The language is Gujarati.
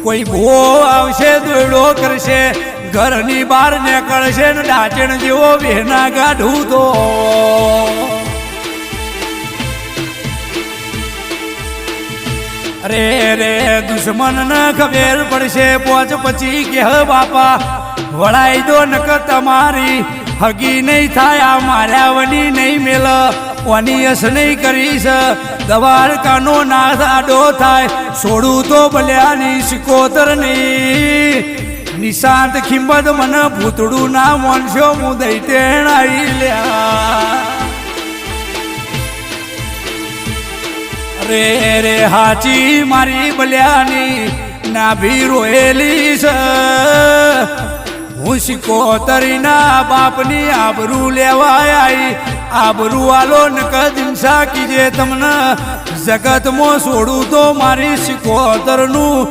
કોઈ ભો આવશે દોયડો કરશે ઘરની બહાર નીકળશે ને ડાચણ જેવો વેના કાઢું તો અરે રે દુશ્મન ને ખબર પડશે પોચ પછી કે હ બાપા વળાઈ દો નક તમારી હગી નહીં થાય આ માર્યા વની નહીં મેલ ઓનિયસ નહીં કરીશ દવારકાનો નાશ આડો થાય છોડું તો ભલ્યાની સિકોતર નહીં નિશાંત ખિંમત મને ભૂતડું ના મોનશો હું દઈ તેણાઈ લ્યા રે રે હાચી મારી બલ્યાની નાભી રોયેલી છે હું સિકોતરીના બાપની આબરૂ લેવા આવી આબરૂ વાલો નકદિમસા કીજે તમને જગતમાં છોડું તો મારી સિકોતરનું